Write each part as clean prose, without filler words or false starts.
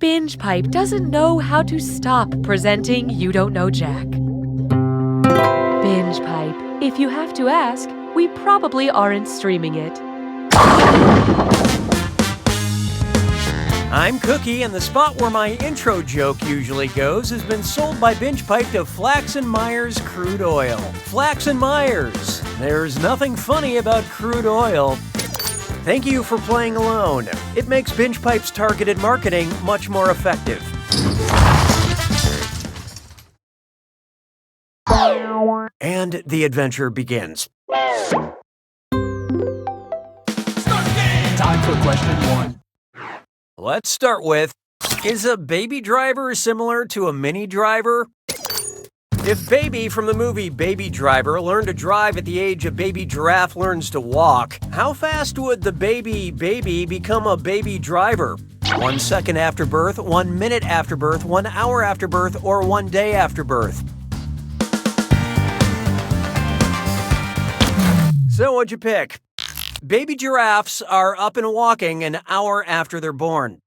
Binge Pipe doesn't know how to stop presenting You Don't Know Jack. Binge Pipe, if you have to ask, we probably aren't streaming it. I'm Cookie, and the spot where my intro joke usually goes has been sold by Binge Pipe to Flax & Myers Crude Oil. Flax & Myers, there's nothing funny about crude oil. Thank you for playing alone. It makes Binge Pipe's targeted marketing much more effective. And the adventure begins. Time for question 1. Let's start with, is a baby driver similar to a mini driver? If Baby from the movie Baby Driver learned to drive at the age a baby giraffe learns to walk, how fast would the baby become a baby driver? 1 second after birth, 1 minute after birth, 1 hour after birth, or 1 day after birth? So what'd you pick? Baby giraffes are up and walking an hour after they're born.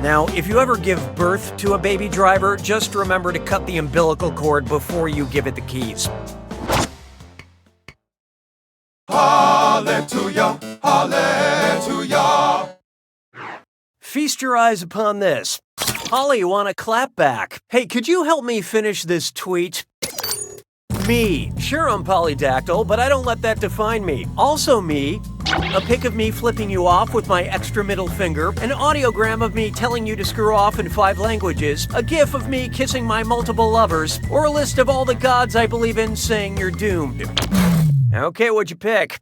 Now, if you ever give birth to a baby driver, just remember to cut the umbilical cord before you give it the keys. Hallelujah, hallelujah. Feast your eyes upon this. Holly, wanna clap back? Hey, could you help me finish this tweet? Me. Sure, I'm polydactyl, but I don't let that define me. Also me. A pic of me flipping you off with my extra middle finger, an audiogram of me telling you to screw off in 5 languages, a gif of me kissing my multiple lovers, or a list of all the gods I believe in saying you're doomed. Okay, what'd you pick?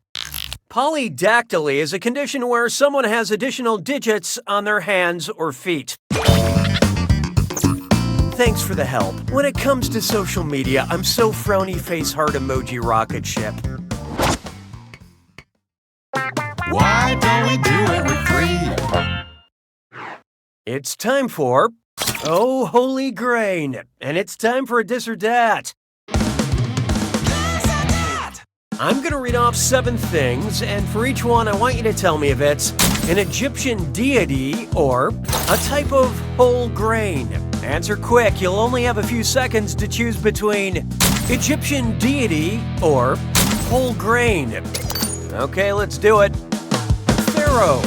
Polydactyly is a condition where someone has additional digits on their hands or feet. Thanks for the help. When it comes to social media, I'm so frowny face heart emoji rocket ship. Why don't we do it for free? It's time for Oh Holy Grain, and it's time for a This or Dat. I'm gonna read off 7 things, and for each one I want you to tell me if it's an Egyptian deity or a type of whole grain. Answer quick, you'll only have a few seconds to choose between Egyptian deity or whole grain. Okay, let's do it. Pharaoh,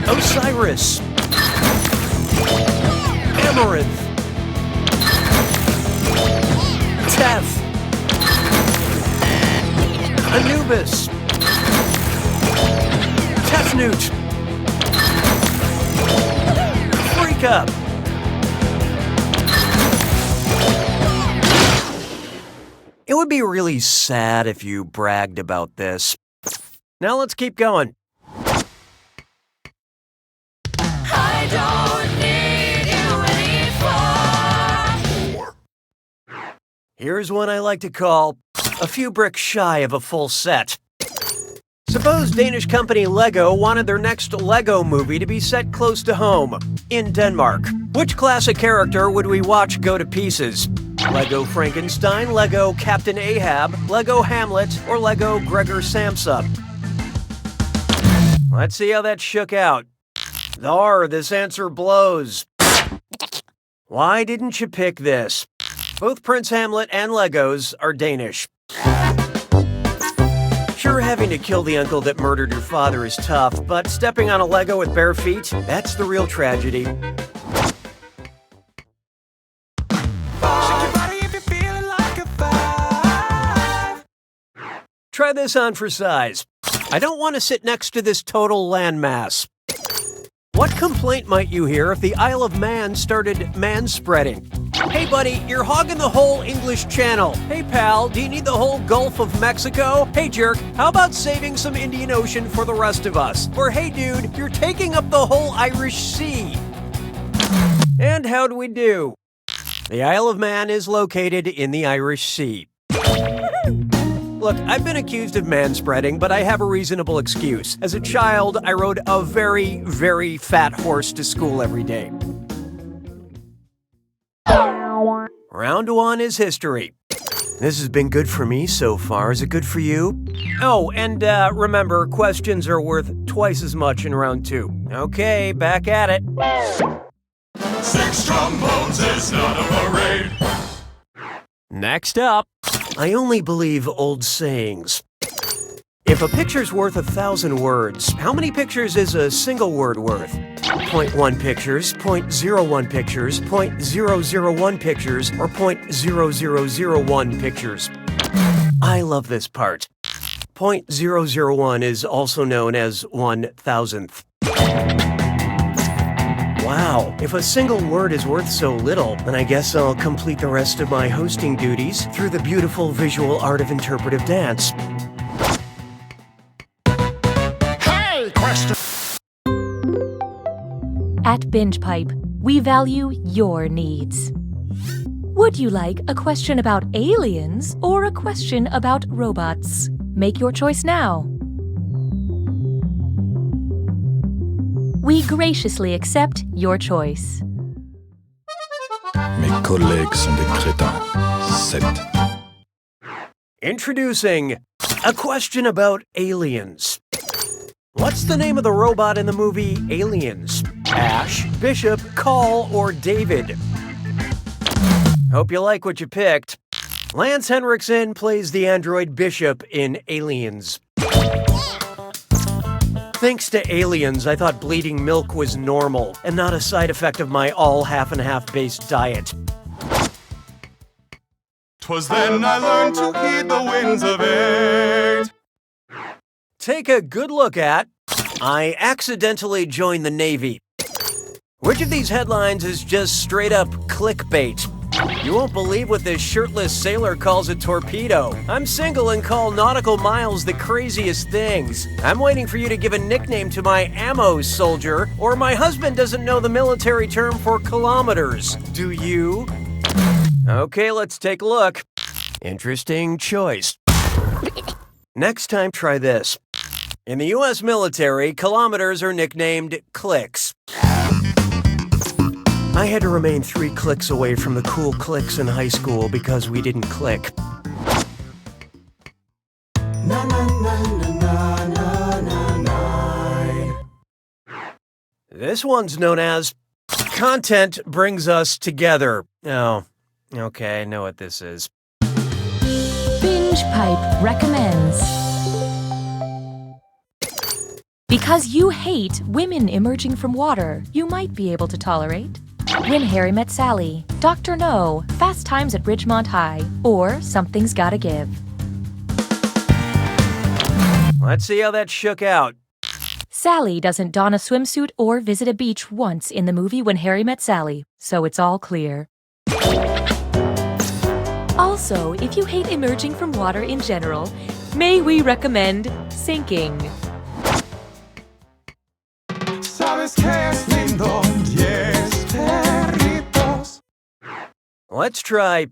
Osiris, Amaranth, Teth, Anubis, Tefnut, Freak Up. It would be really sad if you bragged about this. Now let's keep going. I don't need you anymore. Here's one I like to call a few bricks shy of a full set. Suppose Danish company Lego wanted their next Lego movie to be set close to home, in Denmark. Which classic character would we watch go to pieces? Lego Frankenstein, Lego Captain Ahab, Lego Hamlet, or Lego Gregor Samsa? Let's see how that shook out. This answer blows. Why didn't you pick this? Both Prince Hamlet and Legos are Danish. Sure, having to kill the uncle that murdered your father is tough, but stepping on a Lego with bare feet, that's the real tragedy. Try this on for size. I don't want to sit next to this total landmass. What complaint might you hear if the Isle of Man started man-spreading? Hey buddy, you're hogging the whole English Channel. Hey pal, do you need the whole Gulf of Mexico? Hey jerk, how about saving some Indian Ocean for the rest of us? Or hey dude, you're taking up the whole Irish Sea. And how'd we do? The Isle of Man is located in the Irish Sea. Look, I've been accused of manspreading, but I have a reasonable excuse. As a child, I rode a very, very fat horse to school every day. Round 1 is history. This has been good for me so far. Is it good for you? Oh, and remember, questions are worth twice as much in round 2. Okay, back at it. 6 trombones is not a parade. Next up, I only believe old sayings. If a picture's worth 1,000 words, how many pictures is a single word worth? 0.1 pictures, 0.01 pictures, 0.001 pictures, or 0.0001 pictures? I love this part. 0.001 is also known as 1,000th. Wow, if a single word is worth so little, then I guess I'll complete the rest of my hosting duties through the beautiful visual art of interpretive dance. At Binge Pipe, we value your needs. Would you like a question about aliens or a question about robots? Make your choice now. We graciously accept your choice. Mes collègues sont des crétins. 7. Introducing a question about aliens. What's the name of the robot in the movie Aliens? Ash, Bishop, Call, or David? Hope you like what you picked. Lance Henriksen plays the android Bishop in Aliens. Thanks to Aliens, I thought bleeding milk was normal and not a side effect of my all half-and-half based diet. 'Twas then I learned to heed the winds of 8. Take a good look at I accidentally joined the Navy. Which of these headlines is just straight up clickbait? You won't believe what this shirtless sailor calls a torpedo. I'm single and call nautical miles the craziest things. I'm waiting for you to give a nickname to my ammo soldier, or my husband doesn't know the military term for kilometers. Do you? Okay, let's take a look. Interesting choice. Next time, try this. In the US military, kilometers are nicknamed clicks. I had to remain 3 clicks away from the cool cliques in high school because we didn't click. This one's known as Content Brings Us Together. Oh, okay, I know what this is. Binge Pipe recommends. Because you hate women emerging from water, you might be able to tolerate When Harry Met Sally, Dr. No, Fast Times at Ridgemont High, or Something's Gotta Give. Let's see how that shook out. Sally doesn't don a swimsuit or visit a beach once in the movie When Harry Met Sally, so it's all clear. Also, if you hate emerging from water in general, may we recommend sinking. Sabes que es lindo, 10 perritos. Let's try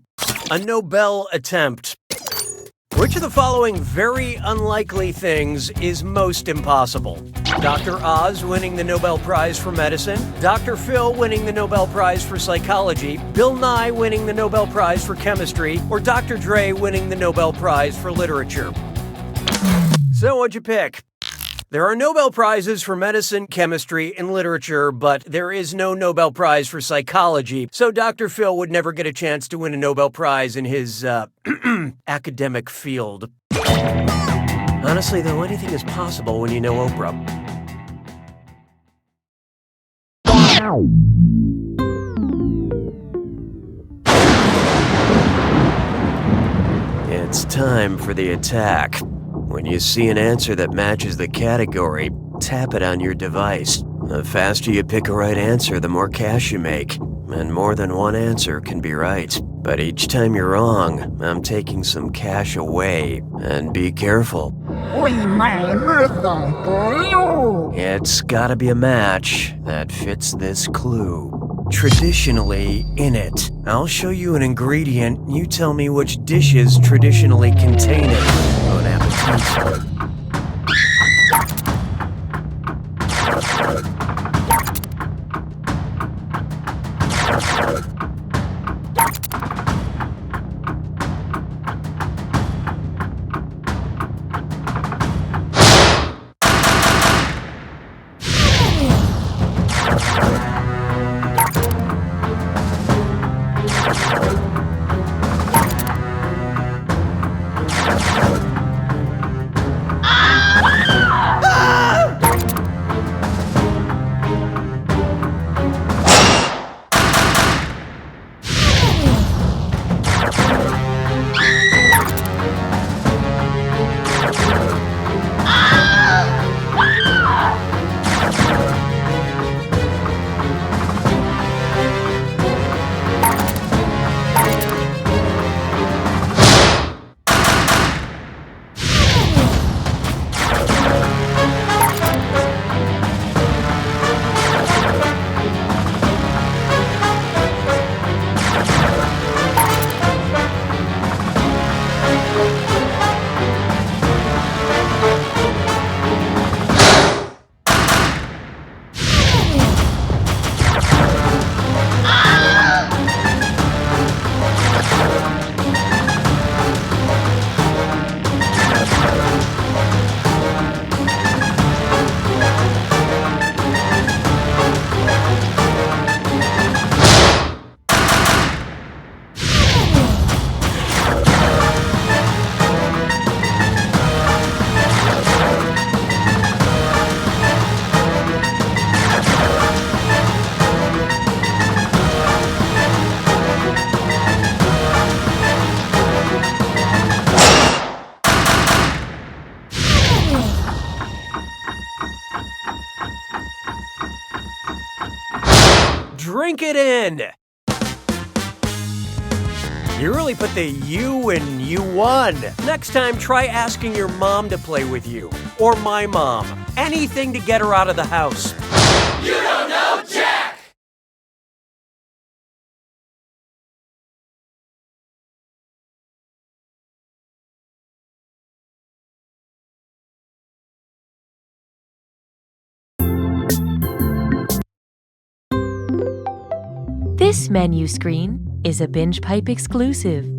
a Nobel attempt. Which of the following very unlikely things is most impossible? Dr. Oz winning the Nobel Prize for Medicine, Dr. Phil winning the Nobel Prize for Psychology, Bill Nye winning the Nobel Prize for Chemistry, or Dr. Dre winning the Nobel Prize for Literature? So what'd you pick? There are Nobel Prizes for medicine, chemistry, and literature, but there is no Nobel Prize for psychology, so Dr. Phil would never get a chance to win a Nobel Prize in his, academic field. Honestly, though, anything is possible when you know Oprah. It's time for the attack. When you see an answer that matches the category, tap it on your device. The faster you pick a right answer, the more cash you make. And more than one answer can be right. But each time you're wrong, I'm taking some cash away. And be careful. It's gotta be a match that fits this clue. Traditionally in it. I'll show you an ingredient, you tell me which dishes traditionally contain it. Bon appetit. Drink it in! You really put the U in you won. Next time, try asking your mom to play with you. Or my mom. Anything to get her out of the house. You don't know Jack! This menu screen is a Binge Pipe exclusive.